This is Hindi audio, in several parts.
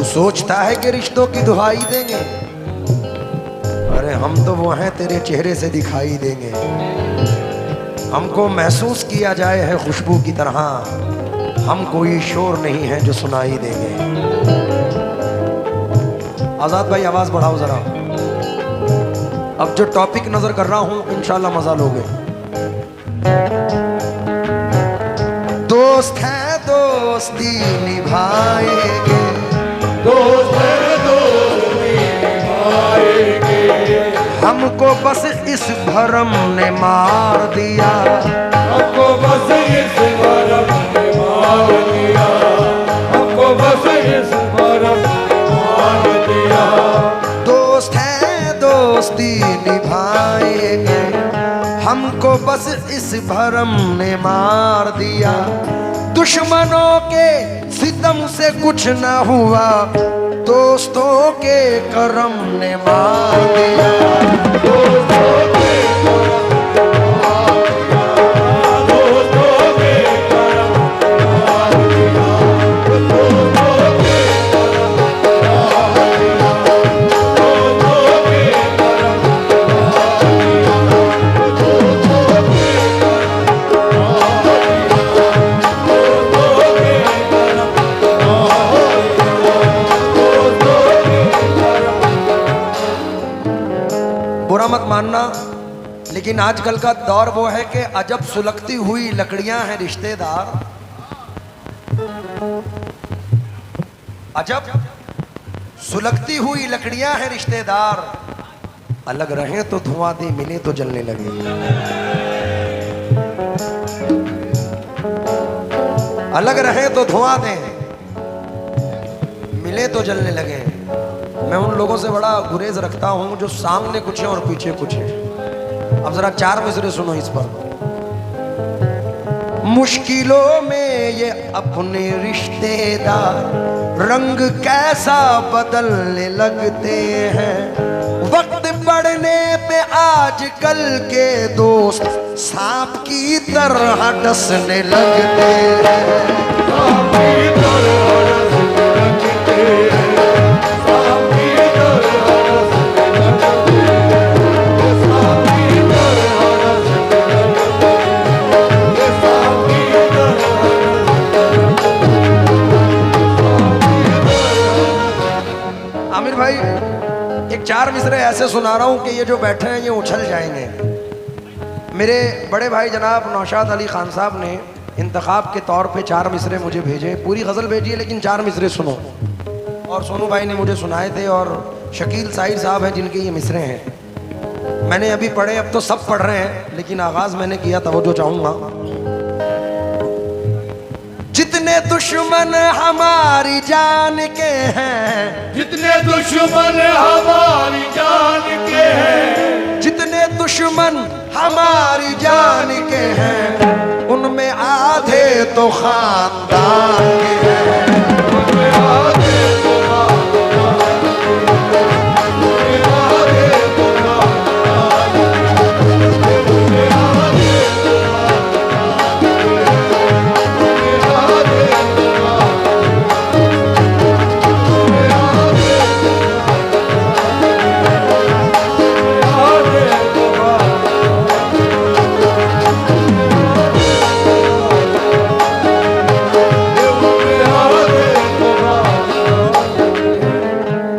सोचता है कि रिश्तों की दुहाई देंगे, अरे हम तो वो हैं तेरे चेहरे से दिखाई देंगे। हमको महसूस किया जाए है खुशबू की तरह, हम कोई शोर नहीं है जो सुनाई देंगे। आजाद भाई आवाज बढ़ाओ जरा। अब जो टॉपिक नजर कर रहा हूं इंशाल्लाह मजा लोगे। दोस्त है दोस्ती निभाएंगे, दोस्त है दोस्ती निभाएंगे। हमको बस इस भरम ने मार दिया, हमको बस इस भरम ने मार दिया, हमको बस इस भरम ने मार दिया। दोस्त है दोस्ती निभाएंगे, हमको बस इस भरम ने मार दिया। दुश्मनों के सितम से कुछ न हुआ, दोस्तों के करम ने मार दिया। दोस्तों के करम ने मार दिया, दोस्तों के करम ने मार दिया, दोस्तों के करम ने मार दिया, दोस्तों के करम ने मार दिया, दोस्तों के करम ने बुरा मत मानना, लेकिन आजकल का दौर वो है कि अजब सुलगती हुई लकड़ियां हैं रिश्तेदार। अजब सुलगती हुई लकड़ियां हैं रिश्तेदार, अलग रहे तो धुआं दे, मिले तो जलने लगे। अलग रहे तो धुआं दे, मिले तो जलने लगे। मैं उन लोगों से बड़ा गुरेज रखता हूं जो सामने कुछ है और पीछे कुछ है। अब जरा चार मिसरे सुनो इस पर। मुश्किलों में ये अपने रिश्तेदार रंग कैसा बदलने लगते हैं। वक्त पड़ने पे आजकल के दोस्त सांप की तरह डसने लगते हैं। सांप की तरह डसने लगते हैं, सांप की तरह डसने लगते हैं, सांप की तरह डसने लगते हैं, सांप की तरह आमिर भाई एक चार मिसरे ऐसे सुना रहा हूं कि ये जो बैठे हैं ये उछल जाएंगे। मेरे बड़े भाई जनाब नौशाद अली खान साहब ने इंतखाब के तौर पे चार मिसरे मुझे भेजे। पूरी गज़ल भेजी है लेकिन चार मिसरे सुनो। और सोनू भाई ने मुझे सुनाए थे और शकील साहिर साहब हैं जिनके ये मिसरे हैं। मैंने अभी पढ़े, अब तो सब पढ़ रहे हैं लेकिन आगाज मैंने किया तवज्जो चाहूंगा। जितने दुश्मन हमारी जान के हैं, जितने दुश्मन हमारी जान के हैं, जितने दुश्मन हमारी जान के हैं, उनमें आधे तो खानदान के हैं, उनमें आधे तो खानदान के हैं, उनमें आधे तो खानदान के हैं, उनमें आधे तो खानदान के हैं, उनमें आधे तो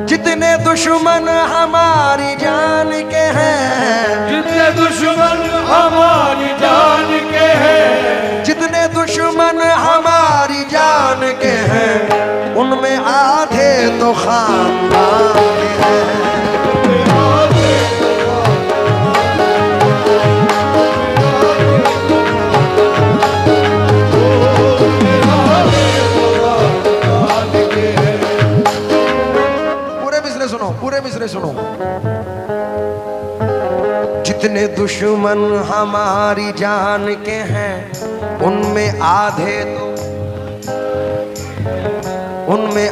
जितने दुश्मन हमारी जान के हैं, जितने दुश्मन हमारी जान के हैं, जितने दुश्मन हमारी जान के हैं, उनमें आधे तो खानदान के हैं। पूरे मिसरे सुनो, पूरे मिसरे सुनो। जितने दुश्मन हमारी जान के हैं, उनमें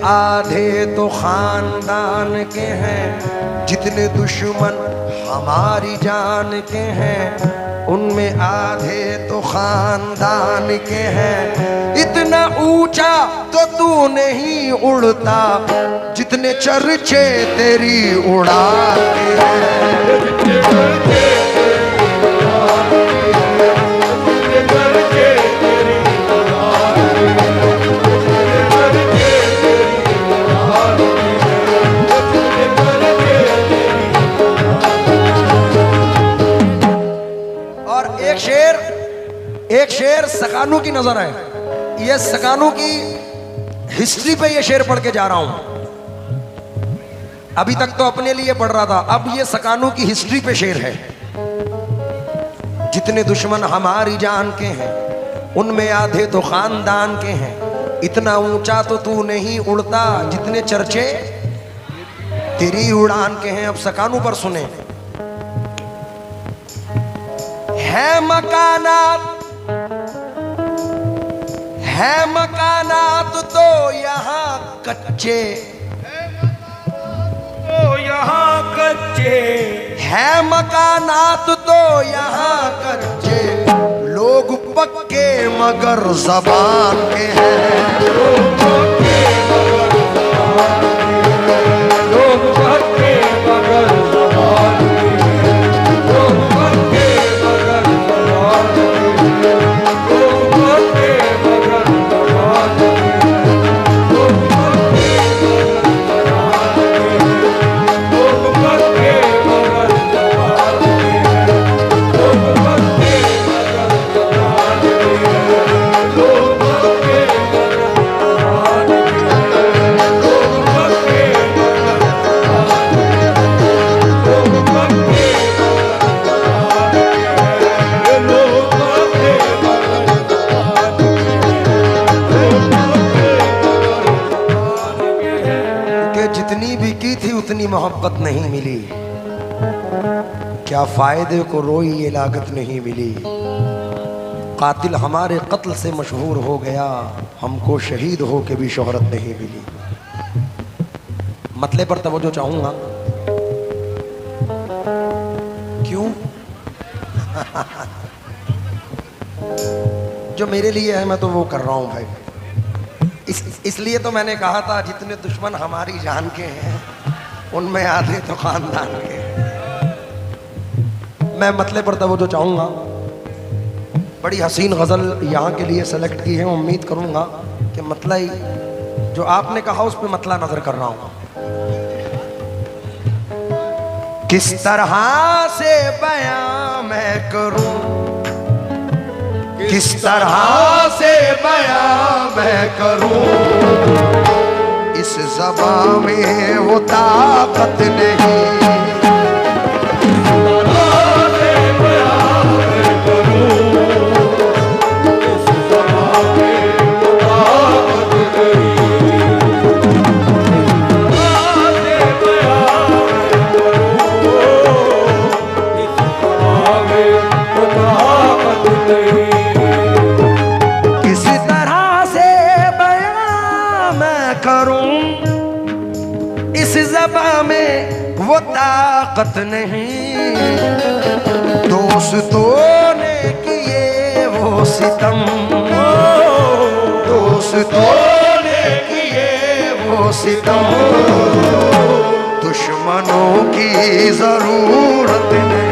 आधे तो खानदान के हैं। जितने दुश्मन हमारी जान के हैं, उनमें आधे तो खानदान के हैं। इतना ऊंचा तो तू नहीं उड़ता, जितने चर्चे तेरी उड़ाते हैं। एक शेर सकानू की नजर है। ये सकानू की हिस्ट्री पे ये शेर पढ़ के जा रहा हूं। अभी तक तो अपने लिए पढ़ रहा था, अब ये सकानू की हिस्ट्री पे शेर है। जितने दुश्मन हमारी जान के हैं, उनमें आधे तो खानदान के हैं। इतना ऊंचा तो तू नहीं उड़ता, जितने चर्चे तेरी उड़ान के हैं। अब सकानू पर सुने। है मकानात तो यहाँ कच्चे, है मकानात तो यहाँ कच्चे। लोग पक्के मगर ज़बान के हैं। लोग पक्के मगर ज़बान के हैं। लोग पक्के मगर ज़बान के हैं। लोग पक्के मगर ज़बान के हैं। लोग पक्के मगर ज़बान के हैं। लोग पक्के मगर ज़बान के हैं। लोग पक्के मगर ज़बान के हैं। लोग पक्के जितनी भी की थी उतनी मोहब्बत नहीं मिली। क्या फायदे को रोई ये लागत नहीं मिली। कातिल हमारे कत्ल से मशहूर हो गया, हमको शहीद हो के भी शोहरत नहीं मिली। मतले पर तवज्जो चाहूंगा। क्यों? जो मेरे लिए है मैं तो वो कर रहा हूं भाई। इसलिए तो मैंने कहा था जितने दुश्मन हमारी जान के हैं, उनमें आधे तो खानदान के। मैं मतले पर तवज्जो चाहूंगा। बड़ी हसीन गजल यहाँ के लिए सेलेक्ट की है। उम्मीद करूंगा कि मतला ही जो आपने कहा उस पर मतला नजर कर रहा हूं। किस तरह से बयां मैं करूं, किस तरह से बयां मैं करूं। इस ज़बां में वो ताकत नहीं। में वो ताकत नहीं। दोस्तों ने किए वो सितम, दोस्तों ने किए वो सितम। दुश्मनों की जरूरत नहीं।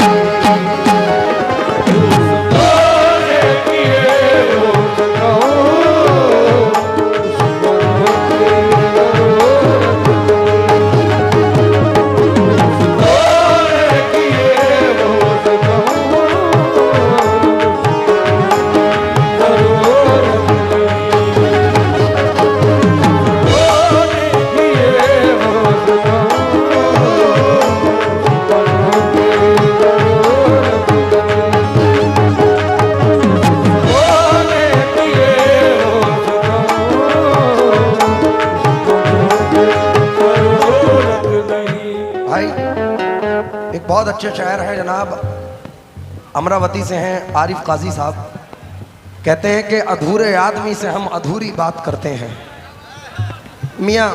भाई एक बहुत अच्छे शायर हैं जनाब, अमरावती से हैं, आरिफ काजी साहब। कहते हैं कि अधूरे आदमी से हम अधूरी बात करते हैं। मियाँ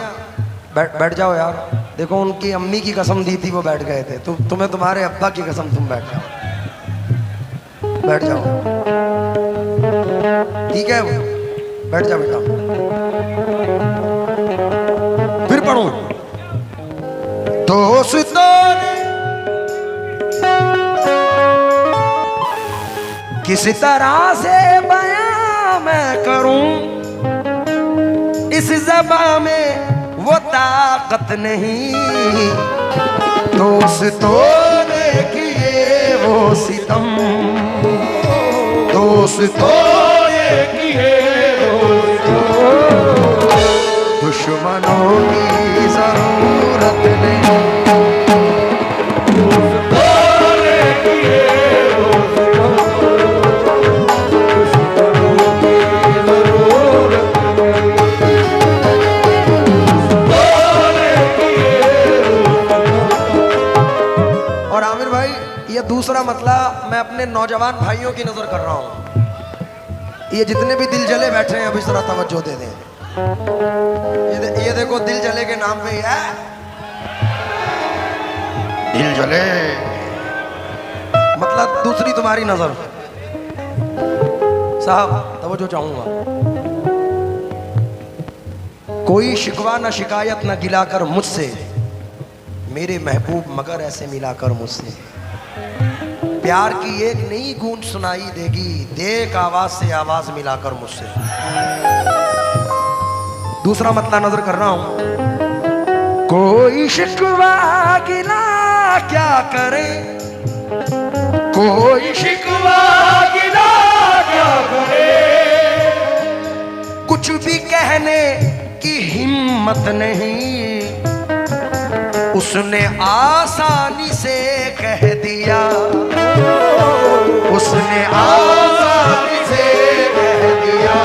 बैठ जाओ यार, देखो उनकी अम्मी की कसम दी थी वो बैठ गए थे, तुम्हें तुम्हारे अब्बा की कसम, तुम बैठ जाओ, बैठ जाओ, ठीक है, बैठ जाओ बेटा। फिर पढ़ूं। दोस्तों ने किस तरह से बयां मैं करूं, इस ज़बां में वो ताकत नहीं, दोस्तों ने किए वो सितम, दोस्तों ने किए वो सितम, दुश्मनों की जरूरत नहीं, दोस्तों ने किए वो सितम, दुश्मनों की जरूरत नहीं। और आमिर भाई ये दूसरा मतलब मैं अपने नौजवान भाइयों की नजर कर रहा हूं, ये जितने भी दिल जले बैठे हैं अभी जरा तवज्जो दे दें। ये देखो दिल जले के नाम पे है, दिल जले मतलब दूसरी तुम्हारी नजर। साहब तवज्जो चाहूंगा, कोई शिकवा न शिकायत न गिला कर मुझसे, मेरे महबूब मगर ऐसे मिलाकर मुझसे, प्यार की एक नई गूंज सुनाई देगी, देख आवाज से आवाज मिलाकर मुझसे। दूसरा मतलब नजर कर रहा हूं, कोई शिकवा गिला क्या करे, कोई शिकवा गिला क्या करे, कुछ भी कहने की हिम्मत नहीं, उसने आसानी से कह दिया, उसने आसानी से कह दिया,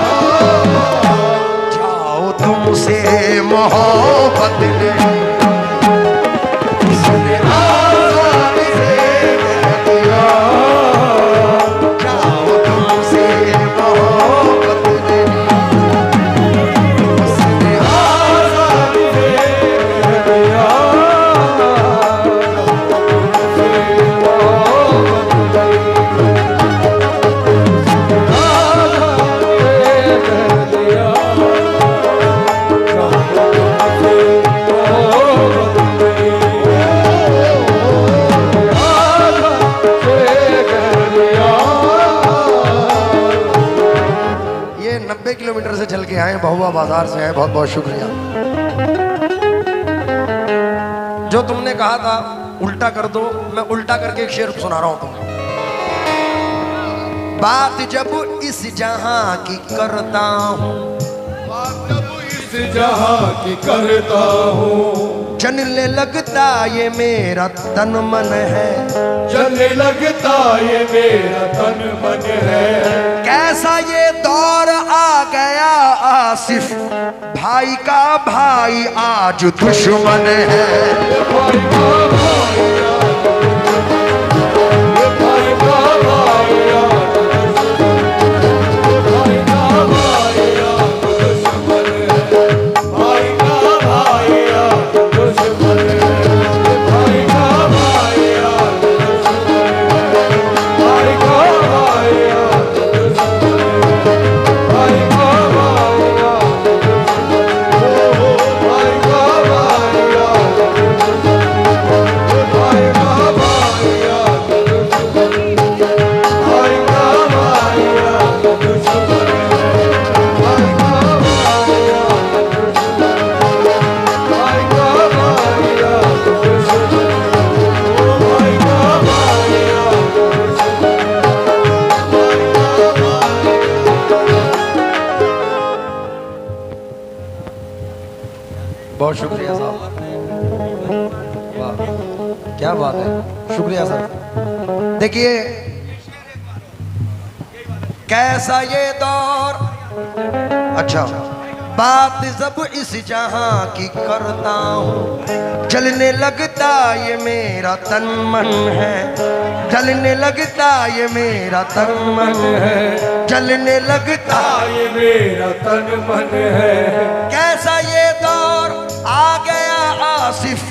जाओ तुमसे मोहब्बत नहीं, उसने आसानी से कह दिया, जाओ तुमसे मोहब्बत नहीं, उसने आसानी से कह दिया। ये 90 किलोमीटर से चल के आए, बहुआ बाजार से आए, बहुत बहुत शुक्रिया। जो तुमने कहा था उल्टा कर दो, मैं उल्टा करके एक शेर सुना रहा हूं तुमको। बात जब इस जहां की करता हूं, बात जब इस जहां की करता हूँ, चलने लगता ये मेरा तन मन है, चलने लगता ये मेरा तन मन है, कैसा ये दौर आ गया आसिफ, भाई का भाई आज दुश्मन है, भाई का भाई भाई का भाई भाई का भाई दुश्मन है, भाई का भाई दुश्मन है, भाई का भाई दुश्मन है, भाई का भाई दुश्मन है, भाई का भाई भाई का बहुत शुक्रिया साहब, वाह क्या बात है, शुक्रिया सर। देखिए कैसा ये दौर, अच्छा बात जब इस जहां की करता हूँ जलने लगता ये मेरा तन मन है, जलने लगता ये मेरा तन मन है, जलने लगता ये मेरा तन मन है। कैसा ये दौर आ गया आसिफ,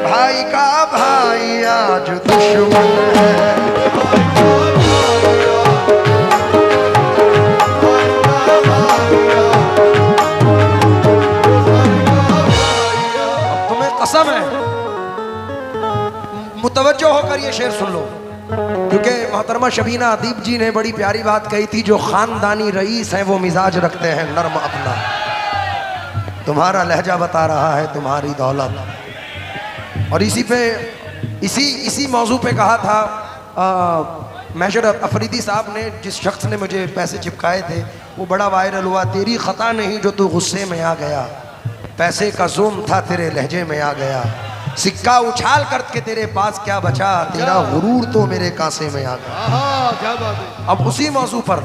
भाई का भाई आज दुश्मन है। कसम है, मुतवज्जो होकर ये शेर सुन लो, क्योंकि मोहतरमा शबीना अदीब जी ने बड़ी प्यारी बात कही थी, जो खानदानी रईस हैं वो मिजाज रखते हैं नर्म अपना। तुम्हारा लहजा बता रहा है तुम्हारी दौलत। और इसी मौजू पे कहा था मेजर अफरीदी साहब ने, जिस शख्स ने मुझे पैसे चिपकाए थे, वो बड़ा वायरल हुआ। तेरी खता नहीं जो तू गुस्से में आ गया, पैसे का जुल्म था तेरे लहजे में आ गया, सिक्का उछाल करके तेरे पास क्या बचा, तेरा गुरूर तो मेरे कांसे में आ गया। क्या बात है। अब उसी मौजू पर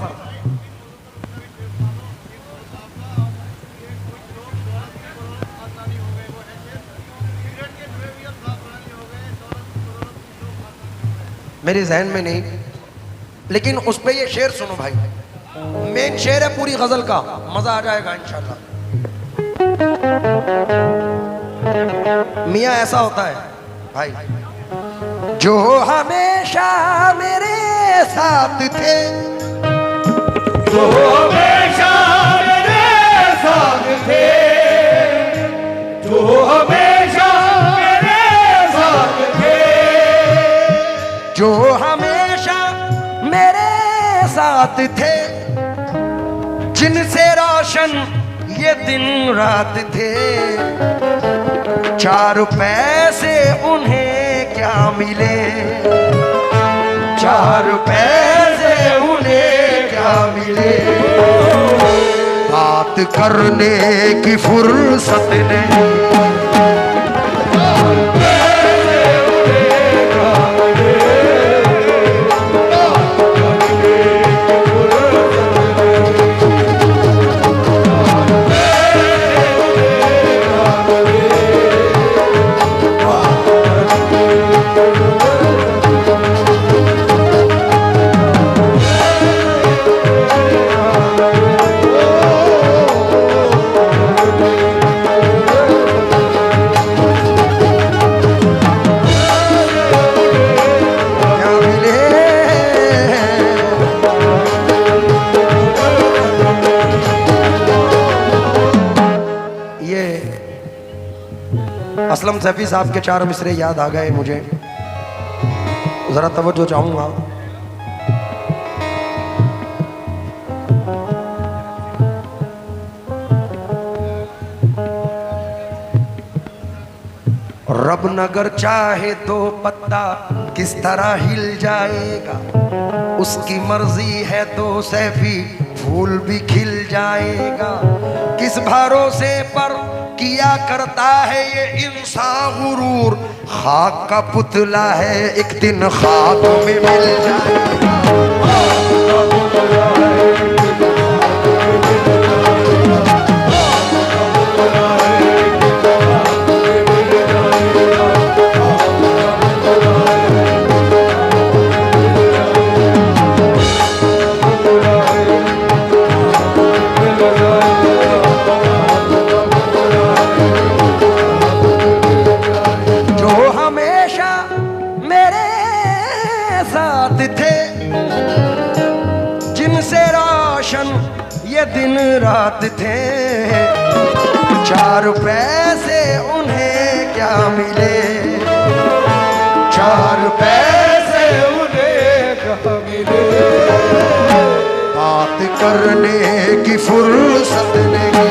मेरे जहन में नहीं, लेकिन उस पे ये शेर सुनो भाई, मेन शेर है पूरी गजल का, मजा आ जाएगा इंशाल्लाह। मियाँ ऐसा होता है भाई, जो हमेशा मेरे साथ थे, जो हमेशा मेरे साथ थे, जो हमेशा मेरे साथ थे, जो हमेशा मेरे साथ थे, जिनसे रोशन ये दिन रात थे, चार पैसे उन्हें क्या मिले, चार पैसे उन्हें क्या मिले, बात करने की फुर्सत नहीं, असलम सैफी साहब के चार मिसरे याद आ गए मुझे, जरा तवज्जो चाहूंगा। रब नगर चाहे तो पत्ता किस तरह हिल जाएगा, उसकी मर्जी है तो सैफी फूल भी खिल जाएगा, किस भरोसे पर किया करता है ये इंसान गुरूर, खाक का पुतला है एक दिन खाक में मिल जाएगा। ये दिन रात थे, चार पैसे उन्हें क्या मिले, चार पैसे उन्हें क्या मिले, बात करने की फुर्सत नहीं,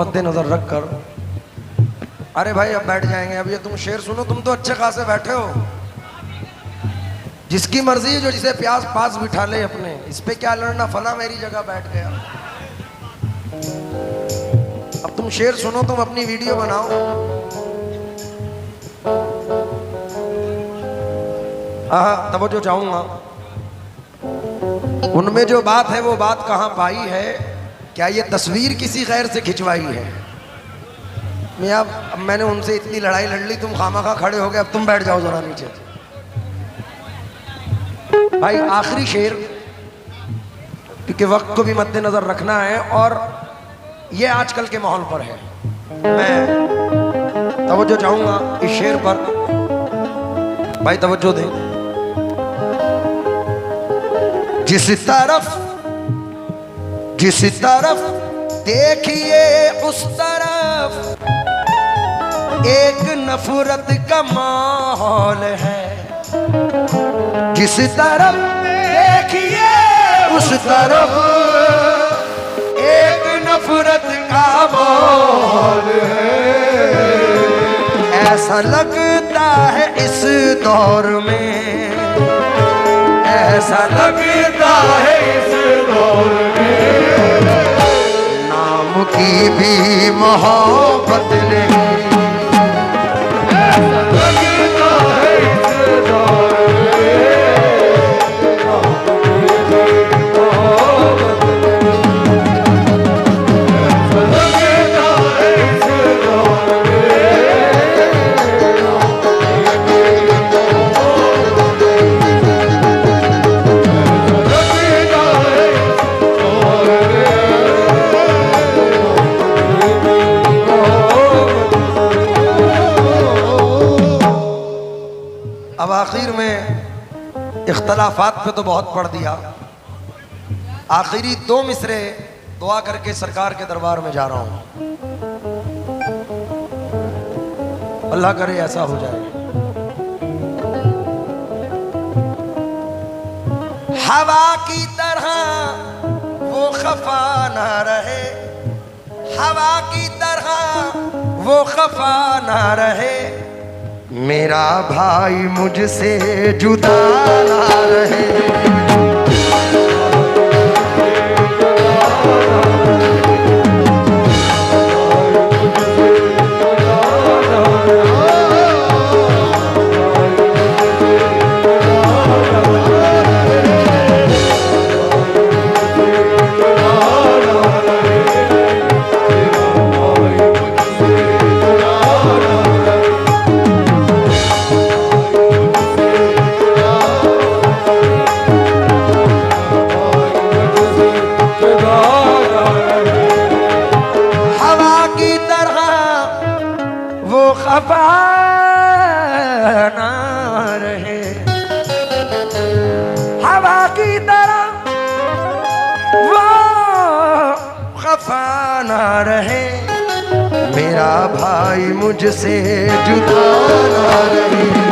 मद्देनजर रख कर, अरे भाई अब बैठ जाएंगे, अब ये तुम शेर सुनो, तुम तो अच्छे खासे बैठे हो, जिसकी मर्जी जो जिसे प्यास पास बिठा ले अपने, इस पे क्या लड़ना, फला मेरी जगह बैठ गया। अब तुम शेर सुनो, तुम अपनी वीडियो बनाओ। हाँ तब जो चाहूंगा, उनमें जो बात है वो बात कहाँ पाई है, क्या ये तस्वीर किसी गैर से खिंचवाई है? मैं अब मैंने उनसे इतनी लड़ाई लड़ ली, तुम खामखा खड़े हो गए, अब तुम बैठ जाओ जरा नीचे। भाई आखिरी शेर, क्योंकि वक्त को भी मद्देनजर रखना है और ये आजकल के माहौल पर है। मैं तवज्जो चाहूंगा इस शेर पर, भाई तवज्जो दें। जिस तरफ देखिए उस तरफ एक नफरत का माहौल है, जिस तरफ देखिए उस तरफ एक नफरत का माहौल है। ऐसा लगता है इस दौर में, ऐसा लगता है इस दौर में नाम की भी मोहब्बत नहीं। ऐसा लगता है इस दौर आखिर में इख्तलाफात पे तो बहुत पढ़ दिया, आखिरी दो मिसरे दुआ करके सरकार के दरबार में जा रहा हूं, अल्लाह करे ऐसा हो जाए। हवा की तरह वो खफा ना रहे, हवा की तरह वो खफा ना रहे, मेरा भाई मुझसे जुदा ना रहे। खफा ना रहे, हवा की तरह वो खफा ना रहे, मेरा भाई मुझसे जुदा ना रहे।